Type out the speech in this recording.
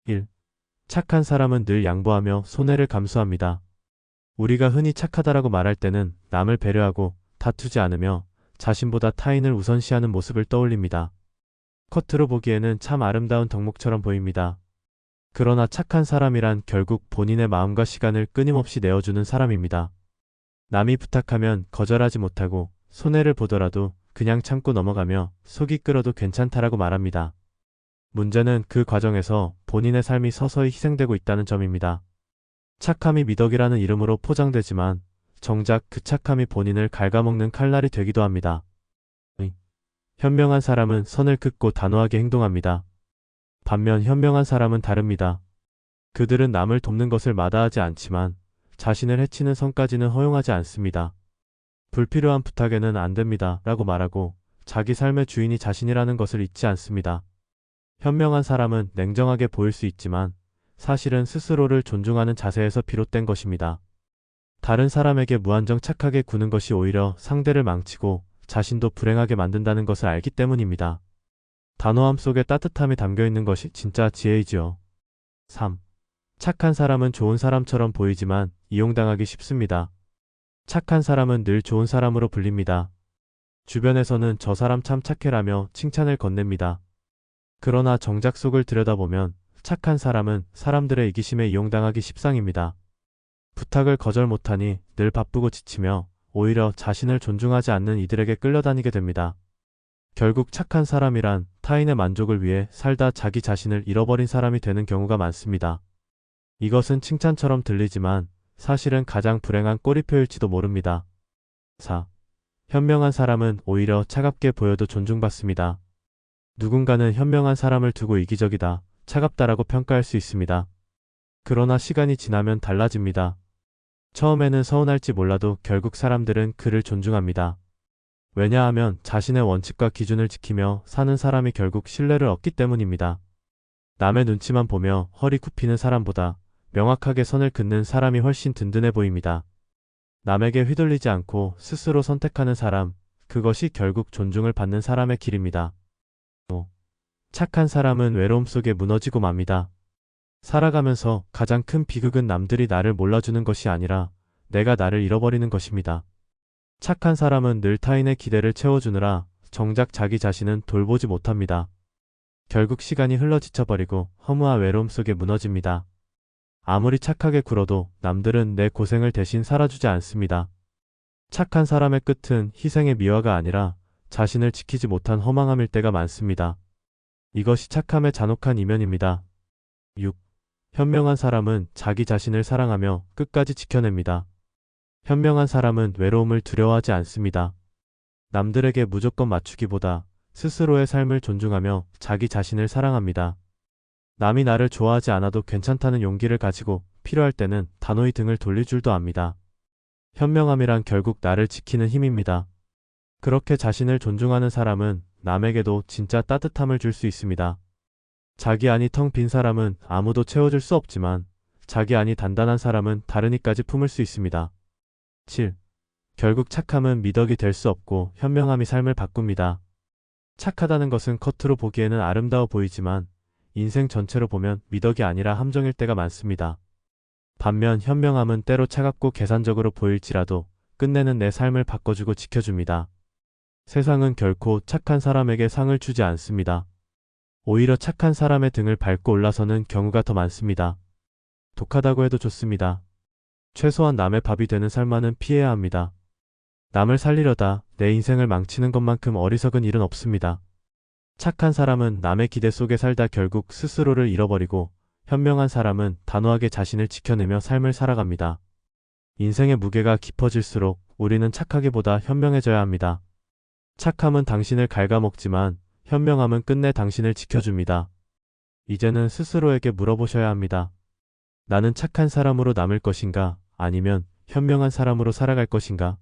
1. 착한 사람은 늘 양보하며 손해를 감수합니다. 우리가 흔히 착하다라고 말할 때는 남을 배려하고 다투지 않으며 자신보다 타인을 우선시하는 모습을 떠올립니다. 겉으로 보기에는 참 아름다운 덕목처럼 보입니다. 그러나 착한 사람이란 결국 본인의 마음과 시간을 끊임없이 내어주는 사람입니다. 남이 부탁하면 거절하지 못하고 손해를 보더라도 그냥 참고 넘어가며 속이 끓어도 괜찮다라고 말합니다. 문제는 그 과정에서 본인의 삶이 서서히 희생되고 있다는 점입니다. 착함이 미덕이라는 이름으로 포장되지만 정작 그 착함이 본인을 갉아먹는 칼날이 되기도 합니다. 현명한 사람은 선을 긋고 단호하게 행동합니다. 반면 현명한 사람은 다릅니다. 그들은 남을 돕는 것을 마다하지 않지만 자신을 해치는 선까지는 허용하지 않습니다. 불필요한 부탁에는 안 됩니다 라고 말하고 자기 삶의 주인이 자신이라는 것을 잊지 않습니다. 현명한 사람은 냉정하게 보일 수 있지만 사실은 스스로를 존중하는 자세에서 비롯된 것입니다. 다른 사람에게 무한정 착하게 구는 것이 오히려 상대를 망치고 자신도 불행하게 만든다는 것을 알기 때문입니다. 단호함 속에 따뜻함이 담겨 있는 것이 진짜 지혜이지요. 3. 착한 사람은 좋은 사람처럼 보이지만 이용당하기 쉽습니다. 착한 사람은 늘 좋은 사람으로 불립니다. 주변에서는 저 사람 참 착해라며 칭찬을 건넵니다. 그러나 정작 속을 들여다보면 착한 사람은 사람들의 이기심에 이용당하기 십상입니다. 부탁을 거절 못하니 늘 바쁘고 지치며 오히려 자신을 존중하지 않는 이들에게 끌려다니게 됩니다. 결국 착한 사람이란 타인의 만족을 위해 살다 자기 자신을 잃어버린 사람이 되는 경우가 많습니다. 이것은 칭찬처럼 들리지만 사실은 가장 불행한 꼬리표일지도 모릅니다. 4. 현명한 사람은 오히려 차갑게 보여도 존중받습니다. 누군가는 현명한 사람을 두고 이기적이다, 차갑다라고 평가할 수 있습니다. 그러나 시간이 지나면 달라집니다. 처음에는 서운할지 몰라도 결국 사람들은 그를 존중합니다. 왜냐하면 자신의 원칙과 기준을 지키며 사는 사람이 결국 신뢰를 얻기 때문입니다. 남의 눈치만 보며 허리 굽히는 사람보다 명확하게 선을 긋는 사람이 훨씬 든든해 보입니다. 남에게 휘둘리지 않고 스스로 선택하는 사람, 그것이 결국 존중을 받는 사람의 길입니다. 5. 착한 사람은 외로움 속에 무너지고 맙니다. 살아가면서 가장 큰 비극은 남들이 나를 몰라주는 것이 아니라 내가 나를 잃어버리는 것입니다. 착한 사람은 늘 타인의 기대를 채워주느라 정작 자기 자신은 돌보지 못합니다. 결국 시간이 흘러 지쳐버리고 허무한 외로움 속에 무너집니다. 아무리 착하게 굴어도 남들은 내 고생을 대신 살아주지 않습니다. 착한 사람의 끝은 희생의 미화가 아니라 자신을 지키지 못한 허망함일 때가 많습니다. 이것이 착함의 잔혹한 이면입니다. 6. 현명한 사람은 자기 자신을 사랑하며 끝까지 지켜냅니다. 현명한 사람은 외로움을 두려워하지 않습니다. 남들에게 무조건 맞추기보다 스스로의 삶을 존중하며 자기 자신을 사랑합니다. 남이 나를 좋아하지 않아도 괜찮다는 용기를 가지고 필요할 때는 단호히 등을 돌릴 줄도 압니다. 현명함이란 결국 나를 지키는 힘입니다. 그렇게 자신을 존중하는 사람은 남에게도 진짜 따뜻함을 줄 수 있습니다. 자기 안이 텅 빈 사람은 아무도 채워줄 수 없지만 자기 안이 단단한 사람은 다른이까지 품을 수 있습니다. 7. 결국 착함은 미덕이 될 수 없고 현명함이 삶을 바꿉니다. 착하다는 것은 겉으로 보기에는 아름다워 보이지만 인생 전체로 보면 미덕이 아니라 함정일 때가 많습니다. 반면 현명함은 때로 차갑고 계산적으로 보일지라도 끝내는 내 삶을 바꿔주고 지켜줍니다. 세상은 결코 착한 사람에게 상을 주지 않습니다. 오히려 착한 사람의 등을 밟고 올라서는 경우가 더 많습니다. 독하다고 해도 좋습니다. 최소한 남의 밥이 되는 삶만은 피해야 합니다. 남을 살리려다 내 인생을 망치는 것만큼 어리석은 일은 없습니다. 착한 사람은 남의 기대 속에 살다 결국 스스로를 잃어버리고 현명한 사람은 단호하게 자신을 지켜내며 삶을 살아갑니다. 인생의 무게가 깊어질수록 우리는 착하기보다 현명해져야 합니다. 착함은 당신을 갉아먹지만 현명함은 끝내 당신을 지켜줍니다. 이제는 스스로에게 물어보셔야 합니다. 나는 착한 사람으로 남을 것인가 아니면 현명한 사람으로 살아갈 것인가?